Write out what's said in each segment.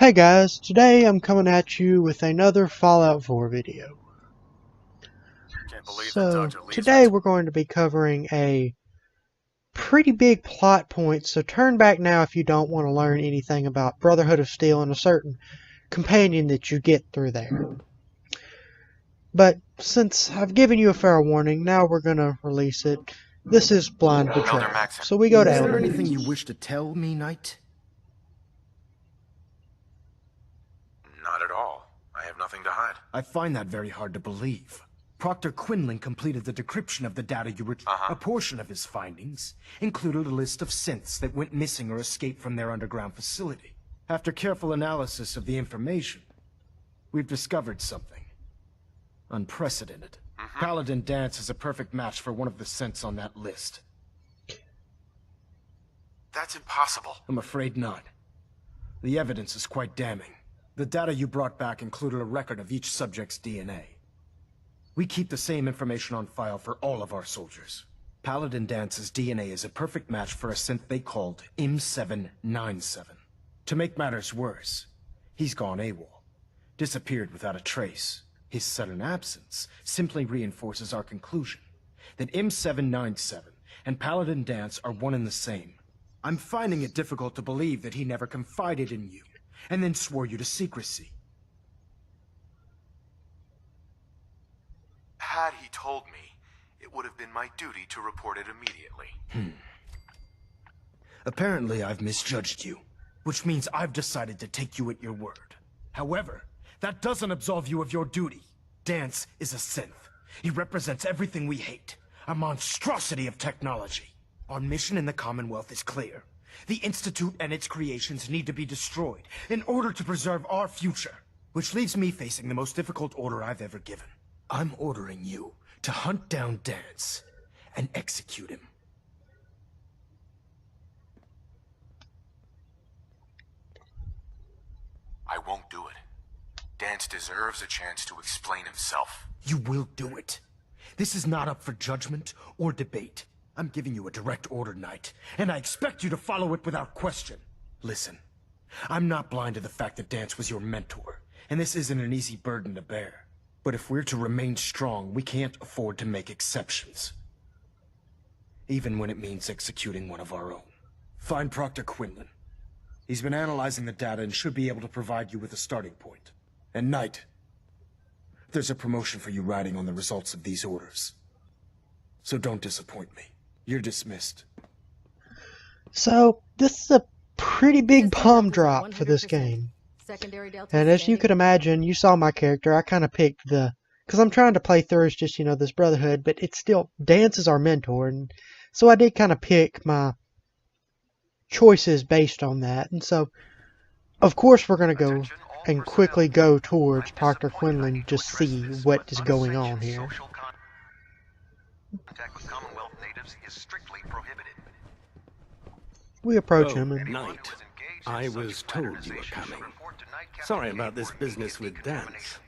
Hey guys, today I'm coming at you with another Fallout 4 video. Can't believe that So, Dr. Lee's today we're going to be covering a pretty big plot point, so turn back now if you don't want to learn anything about Brotherhood of Steel and a certain companion that you get through there. But since I've given you a fair warning, now we're going to release it. This is Blind Betrayal. So we go to Is there Elder. anything you wish to tell me, Knight? Not at all. I have nothing to hide. I find that very hard to believe. Proctor Quinlan completed the decryption of the data you retrieved. A portion of his findings included a list of synths that went missing or escaped from their underground facility. After careful analysis of the information, we've discovered something unprecedented. Paladin Danse is a perfect match for one of the synths on that list. That's impossible. I'm afraid not. The evidence is quite damning. The data you brought back included a record of each subject's DNA. We keep the same information on file for all of our soldiers. Paladin Dance's DNA is a perfect match for a synth they called M797. To make matters worse, he's gone AWOL, disappeared without a trace. His sudden absence simply reinforces our conclusion that M797 and Paladin Danse are one and the same. I'm finding it difficult to believe that he never confided in you, and then swore you to secrecy. Had he told me, it would have been my duty to report it immediately. Apparently I've misjudged you, which means I've decided to take you at your word. However, that doesn't absolve you of your duty. Danse is a synth. He represents everything we hate, a monstrosity of technology. Our mission in the Commonwealth is clear. The Institute and its creations need to be destroyed in order to preserve our future, which leaves me facing the most difficult order I've ever given. I'm ordering you to hunt down Danse and execute him. I won't do it. Danse deserves a chance to explain himself. You will do it. This is not up for judgment or debate. I'm giving you a direct order, Knight, and I expect you to follow it without question. Listen, I'm not blind to the fact that Danse was your mentor, and this isn't an easy burden to bear. But if we're to remain strong, we can't afford to make exceptions. Even when it means executing one of our own. Find Proctor Quinlan. He's been analyzing the data and should be able to provide you with a starting point. And Knight, there's a promotion for you riding on the results of these orders. So don't disappoint me. You're dismissed. So, this is a pretty big bomb drop for this game. And as you could imagine, you saw my character, I kind of picked because I'm trying to play through as just, this Brotherhood, but it's still, Danse is our mentor, and so I did kind of pick my choices based on that. And so, of course, we're going to go and quickly go towards Proctor Quinlan, just see what is going on here. We approach him and... Knight, I was told you were coming. Sorry about this business with Danse.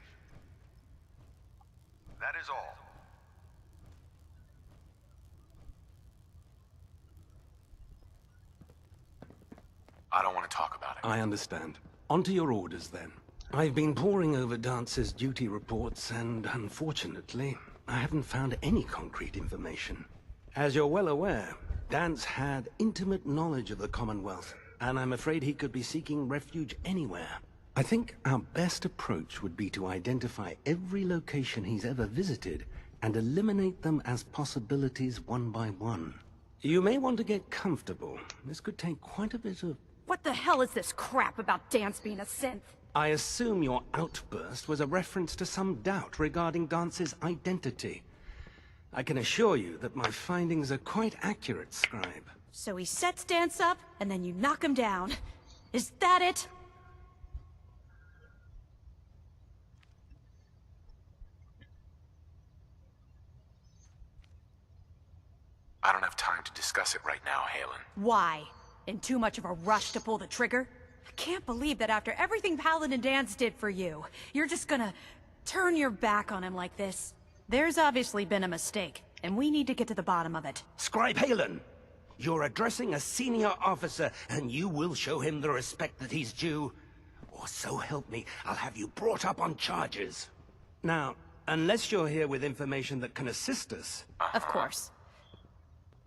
That is all. I don't want to talk about it. I understand. On to your orders, then. I've been poring over Dance's duty reports, and unfortunately, I haven't found any concrete information. As you're well aware, Danse had intimate knowledge of the Commonwealth, and I'm afraid he could be seeking refuge anywhere. I think our best approach would be to identify every location he's ever visited and eliminate them as possibilities one by one. You may want to get comfortable. This could take quite a bit of... What the hell is this crap about Danse being a synth? I assume your outburst was a reference to some doubt regarding Dance's identity. I can assure you that my findings are quite accurate, Scribe. So he sets Danse up, and then you knock him down. Is that it? I don't have time to discuss it right now, Halon. Why? In too much of a rush to pull the trigger? I can't believe that after everything Paladin Danse did for you, you're just gonna turn your back on him like this. There's obviously been a mistake, and we need to get to the bottom of it. Scribe Halon, you're addressing a senior officer, and you will show him the respect that he's due, or so help me, I'll have you brought up on charges. Now, unless you're here with information that can assist us... Of course.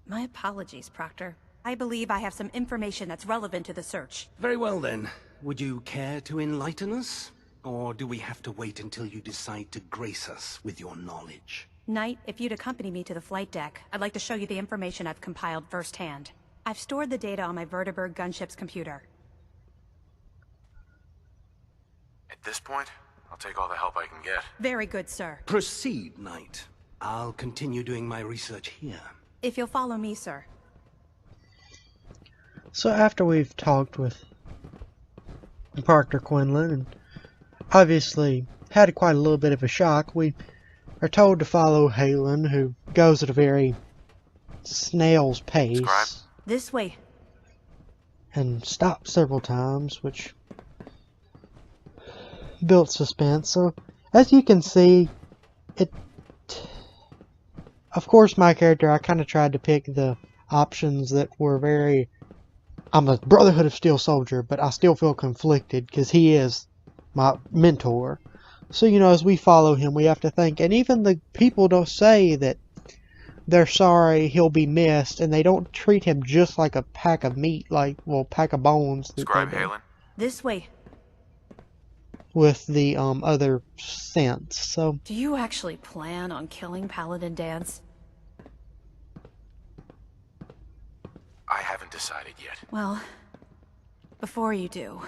My apologies, Proctor. I believe I have some information that's relevant to the search. Very well then. Would you care to enlighten us? Or do we have to wait until you decide to grace us with your knowledge? Knight, if you'd accompany me to the flight deck, I'd like to show you the information I've compiled firsthand. I've stored the data on my Vertibird gunship's computer. At this point, I'll take all the help I can get. Very good, sir. Proceed, Knight. I'll continue doing my research here. If you'll follow me, sir. So after we've talked with Proctor Quinlan and obviously had quite a little bit of a shock, we are told to follow Halon, who goes at a very snail's pace. Scribe? This way. And stops several times, which built suspense. So as you can see, of course my character, I kind of tried to pick the options that were very... I'm a Brotherhood of Steel soldier, but I still feel conflicted because he is my mentor. So, you know, as we follow him, we have to think. And even the people don't say that they're sorry he'll be missed, and they don't treat him just like a pack of meat, like, well, pack of bones. Scribe Halon? This way. With the other synths. So, Do you actually plan on killing Paladin Dance? I haven't decided yet. Well, before you do,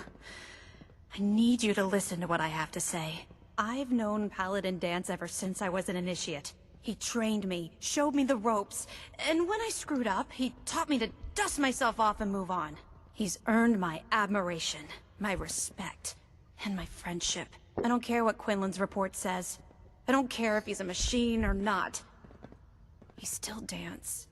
I need you to listen to what I have to say. I've known Paladin Dance ever since I was an initiate. He trained me, showed me the ropes, and when I screwed up, he taught me to dust myself off and move on. He's earned my admiration, my respect, and my friendship. I don't care what Quinlan's report says. I don't care if he's a machine or not. He's still Dance.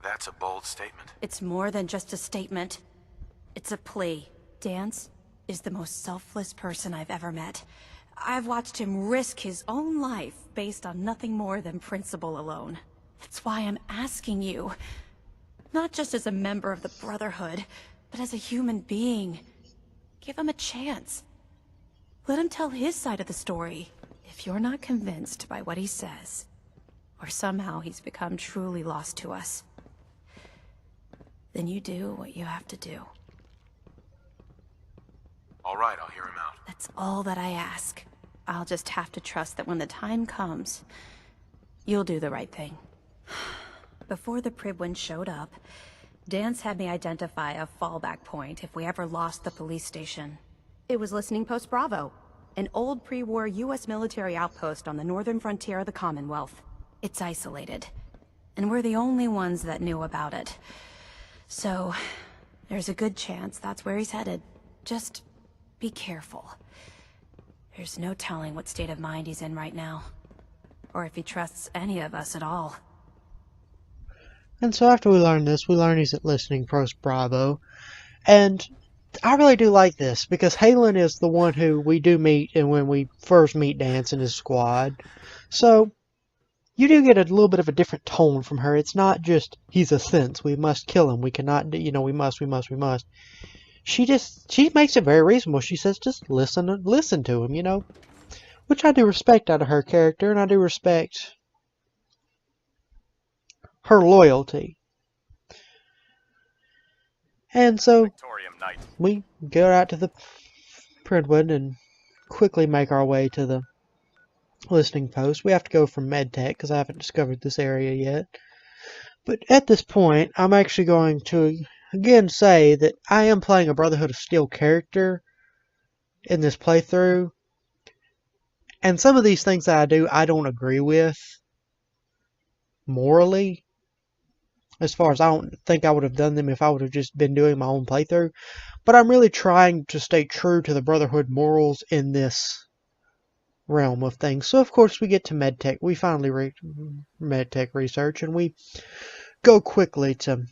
That's a bold statement. It's more than just a statement. It's a plea. Dance is the most selfless person I've ever met. I've watched him risk his own life based on nothing more than principle alone. That's why I'm asking you. Not just as a member of the Brotherhood, but as a human being. Give him a chance. Let him tell his side of the story. If you're not convinced by what he says, or somehow he's become truly lost to us, then you do what you have to do. All right, I'll hear him out. That's all that I ask. I'll just have to trust that when the time comes, you'll do the right thing. Before the Pribwin showed up, Dance had me identify a fallback point if we ever lost the police station. It was Listening Post Bravo, an old pre-war U.S. military outpost on the northern frontier of the Commonwealth. It's isolated, and we're the only ones that knew about it. So, there's a good chance that's where he's headed. Just be careful. There's no telling what state of mind he's in right now, or if he trusts any of us at all. and so after we learn this, we learn he's at Listening Post Bravo. And I really do like this, because Halon is the one who we do meet and when we first meet Dance and his squad. So, you do get a little bit of a different tone from her. It's not just, he's a synth, we must kill him, we cannot, you know, we must. She makes it very reasonable. She says, just listen to him, you know. Which I do respect out of her character, and I do respect her loyalty. And so, we go out to the Printwood and quickly make our way to the listening post. We have to go from MedTech because I haven't discovered this area yet. But at this point, I'm actually going to again say that I am playing a Brotherhood of Steel character in this playthrough. And some of these things that I do, I don't agree with morally. As far as I don't think I would have done them if I would have just been doing my own playthrough. But I'm really trying to stay true to the Brotherhood morals in this realm of things. So of course we get to MedTech. We finally reach MedTech research and we go quickly to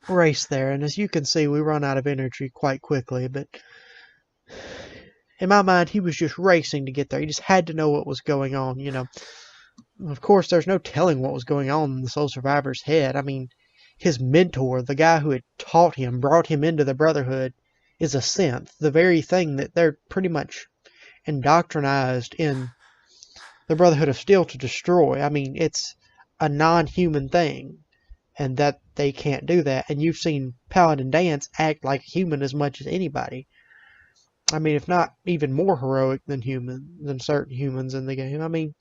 race there. And as you can see, we run out of energy quite quickly. But in my mind, he was just racing to get there. He just had to know what was going on, you know. Of course, there's no telling what was going on in the Soul Survivor's head. I mean, his mentor, the guy who had taught him, brought him into the Brotherhood, is a synth, the very thing that they're pretty much indoctrinized in the Brotherhood of Steel to destroy. I mean, it's a non-human thing, and that they can't do that. And you've seen Paladin Danse act like a human as much as anybody. I mean, if not even more heroic than certain humans in the game. I mean,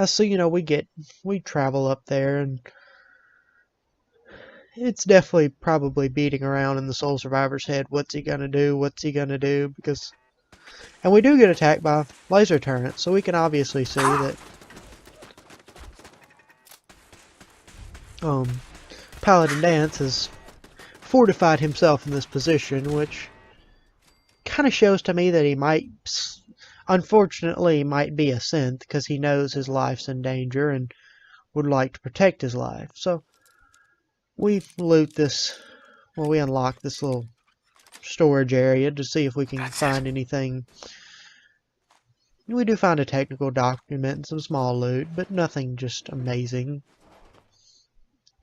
so we travel up there, and it's definitely probably beating around in the Soul Survivor's head. What's he gonna do? What's he gonna do? And we do get attacked by laser turrets, so we can obviously see that Paladin Danse has fortified himself in this position, which kind of shows to me that he unfortunately might be a synth, because he knows his life's in danger and would like to protect his life. So we loot this, we unlock this little storage area to see if we can find anything. We do find a technical document and some small loot, but nothing just amazing.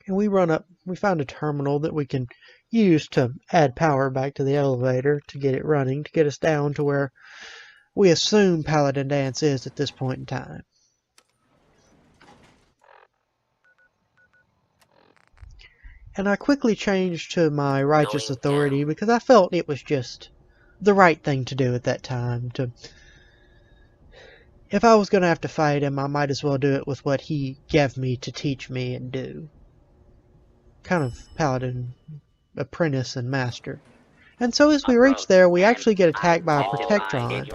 And we run up, we find a terminal that we can use to add power back to the elevator to get it running, to get us down to where we assume Paladin Danse is at this point in time. And I quickly changed to my righteous authority because I felt it was just the right thing to do at that time. If I was going to have to fight him, I might as well do it with what he gave me to teach me and do. Kind of Paladin apprentice and master. And so as we reach there, we actually get attacked by a Protectron,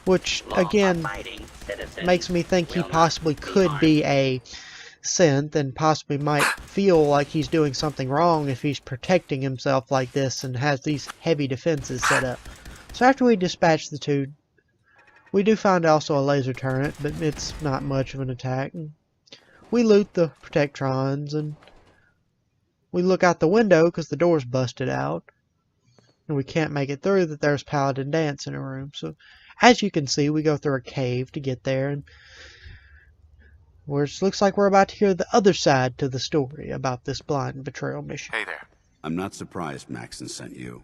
which again makes me think he possibly could be a synth and possibly might feel like he's doing something wrong if he's protecting himself like this and has these heavy defenses set up. So after we dispatch the two, we do find also a laser turret, but it's not much of an attack. We loot the Protectrons and we look out the window because the door's busted out and we can't make it through, that there's Paladin Danse in a room. So as you can see, we go through a cave to get there, and it looks like we're about to hear the other side to the story about this blind betrayal mission. Hey there. I'm not surprised Maxon sent you.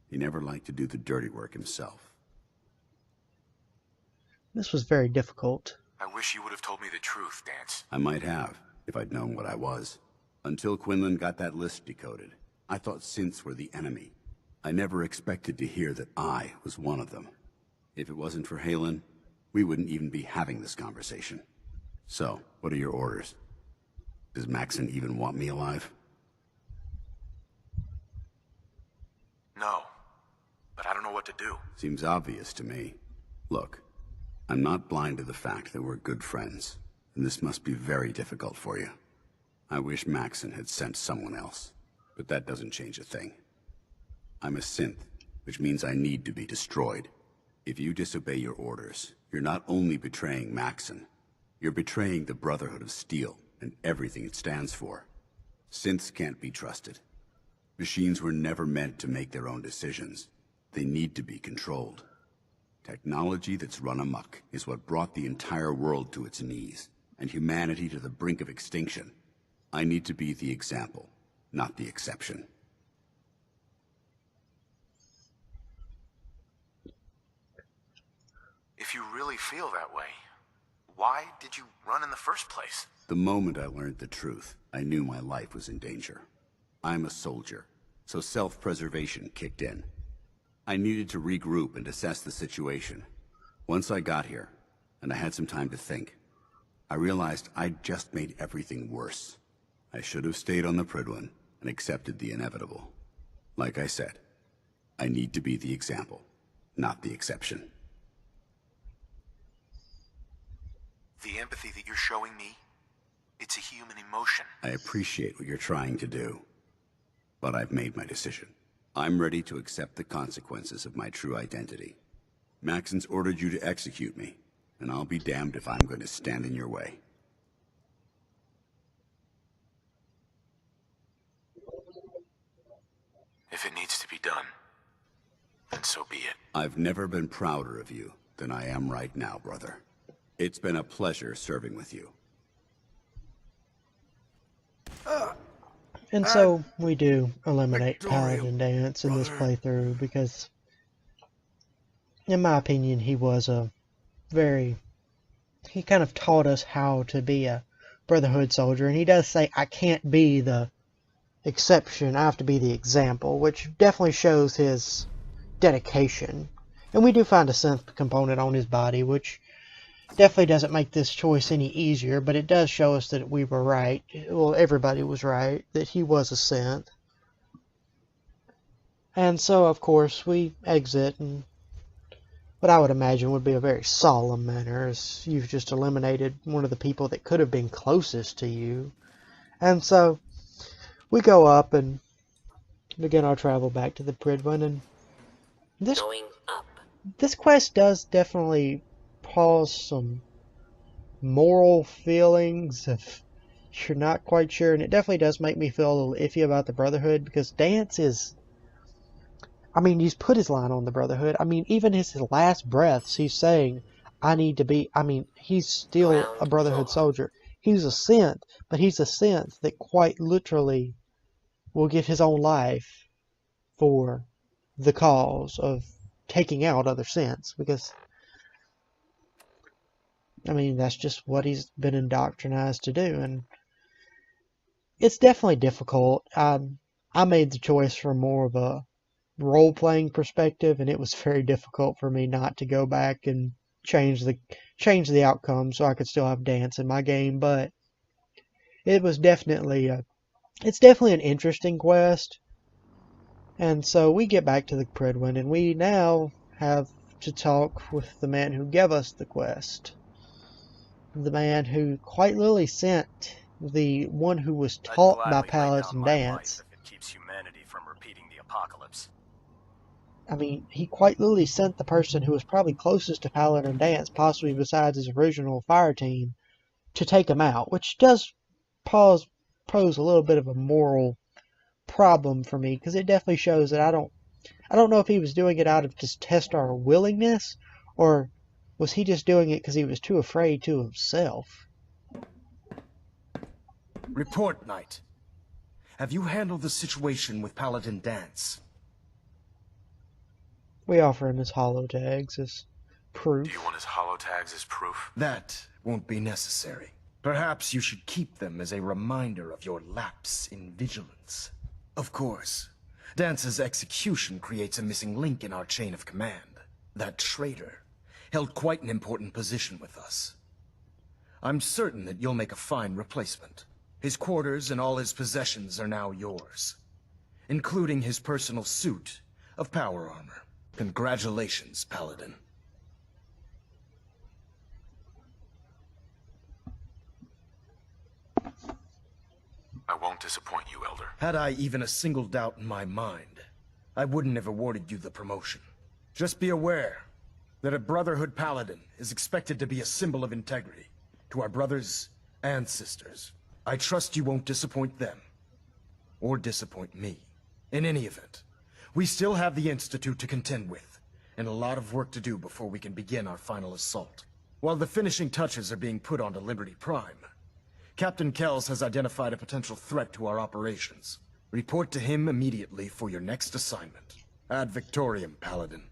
He never liked to do the dirty work himself. This was very difficult. I wish you would have told me the truth, Danse. I might have, if I'd known what I was. Until Quinlan got that list decoded, I thought synths were the enemy. I never expected to hear that I was one of them. If it wasn't for Halon, we wouldn't even be having this conversation. So, what are your orders? Does Maxon even want me alive? No, but I don't know what to do. Seems obvious to me. Look, I'm not blind to the fact that we're good friends, and this must be very difficult for you. I wish Maxon had sent someone else, but that doesn't change a thing. I'm a synth, which means I need to be destroyed. If you disobey your orders, you're not only betraying Maxon, you're betraying the Brotherhood of Steel and everything it stands for. Synths can't be trusted. Machines were never meant to make their own decisions. They need to be controlled. Technology that's run amok is what brought the entire world to its knees, and humanity to the brink of extinction. I need to be the example, not the exception. If you really feel that way, why did you run in the first place? The moment I learned the truth, I knew my life was in danger. I'm a soldier, so self-preservation kicked in. I needed to regroup and assess the situation. Once I got here, and I had some time to think, I realized I'd just made everything worse. I should have stayed on the Prydwen and accepted the inevitable. Like I said, I need to be the example, not the exception. The empathy that you're showing me, it's a human emotion. I appreciate what you're trying to do, but I've made my decision. I'm ready to accept the consequences of my true identity. Maxon's ordered you to execute me, and I'll be damned if I'm going to stand in your way. If it needs to be done, then so be it. I've never been prouder of you than I am right now, brother. It's been a pleasure serving with you. And so we do eliminate Victoria, Paladin Dance in this brother. playthrough because, in my opinion, he was he kind of taught us how to be a Brotherhood soldier. And he does say, I can't be the exception, I have to be the example, which definitely shows his dedication. And we do find a synth component on his body, which definitely doesn't make this choice any easier, but it does show us that we were right. Well, everybody was right, that he was a synth. And so, of course, we exit in what I would imagine would be a very solemn manner, as you've just eliminated one of the people that could have been closest to you. And so, we go up and begin our travel back to the Pridwen, and this quest does definitely pause some moral feelings if you're not quite sure, and it definitely does make me feel a little iffy about the Brotherhood, because Dance is, I mean, he's put his line on the Brotherhood. I mean, even his last breaths, he's saying, I need to be, I mean, he's still a Brotherhood soldier. He's a synth, but he's a synth that quite literally will give his own life for the cause of taking out other synths, because I mean, that's just what he's been indoctrinized to do, and it's definitely difficult. I made the choice from more of a role-playing perspective, and it was very difficult for me not to go back and change the outcome so I could still have Dance in my game, but it was definitely it's definitely an interesting quest. And so we get back to the Pridwen, and we now have to talk with the man who gave us the quest. The man who quite literally sent the one who was taught by Paladin Dance. If it keeps humanity from repeating the apocalypse. I mean, he quite literally sent the person who was probably closest to Paladin Dance, possibly besides his original fire team, to take him out, which does pose a little bit of a moral problem for me, because it definitely shows that I don't know if he was doing it out of just test our willingness, or was he just doing it because he was too afraid to himself. Report, Knight. Have you handled the situation with Paladin Dance? We offer him his holotags as proof. Do you want his holotags as proof? That won't be necessary. Perhaps you should keep them as a reminder of your lapse in vigilance. Of course, Dance's execution creates a missing link in our chain of command. That traitor held quite an important position with us. I'm certain that you'll make a fine replacement. His quarters and all his possessions are now yours, including his personal suit of power armor. Congratulations, Paladin. I won't disappoint you, Elder. Had I even a single doubt in my mind, I wouldn't have awarded you the promotion. Just be aware that a Brotherhood Paladin is expected to be a symbol of integrity to our brothers and sisters. I trust you won't disappoint them, or disappoint me. In any event, we still have the Institute to contend with, and a lot of work to do before we can begin our final assault. While the finishing touches are being put onto Liberty Prime, Captain Kells has identified a potential threat to our operations. Report to him immediately for your next assignment. Ad Victoriam, Paladin.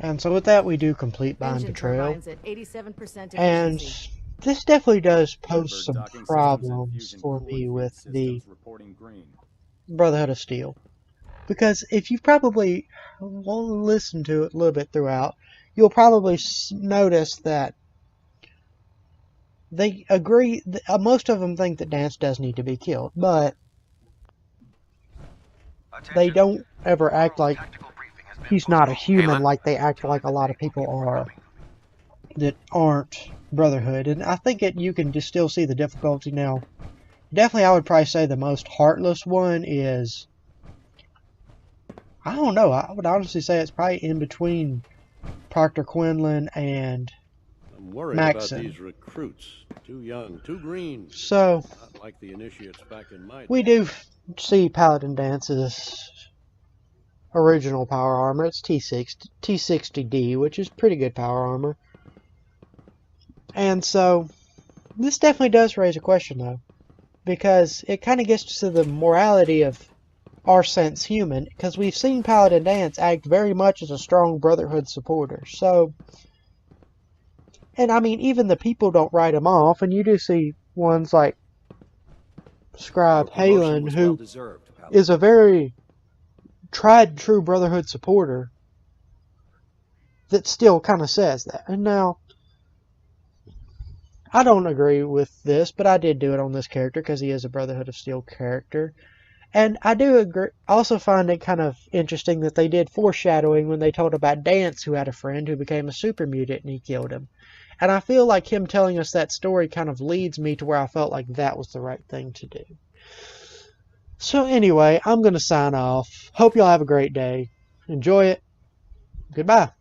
And so with that, we do complete Bind Engine Betrayal. turbines at 87% And efficiency. this definitely does pose some Docking systems and problems fusion for cooling me feed with the systems reporting green. Brotherhood of Steel. Because if you probably listen to it a little bit throughout, you'll probably notice that they agree, most of them think that Dance does need to be killed, but they don't ever act like he's not a human like they act like a lot of people are that aren't Brotherhood. And I think you can just still see the difficulty now. Definitely, I would probably say the most heartless one is, I don't know, I would honestly say it's probably in between Proctor Quinlan and I'm worried Maxon. about these recruits. Too young, too green. So, Not like the initiates back in my we day. do see Paladin Dance's original power armor. It's T60D, which is pretty good power armor. And so, this definitely does raise a question, though. because it kind of gets to the morality of our sense human, because we've seen Paladin Danse act very much as a strong Brotherhood supporter. So, and I mean, even the people don't write him off, and you do see ones like Scribe Halon, who is a very tried and true Brotherhood supporter that still kind of says that. And now, I don't agree with this, but I did do it on this character because he is a Brotherhood of Steel character. And I do agree, also find it kind of interesting that they did foreshadowing when they told about Danse, who had a friend who became a super mutant and he killed him. And I feel like him telling us that story kind of leads me to where I felt like that was the right thing to do. So anyway, I'm going to sign off. Hope y'all have a great day. Enjoy it. Goodbye.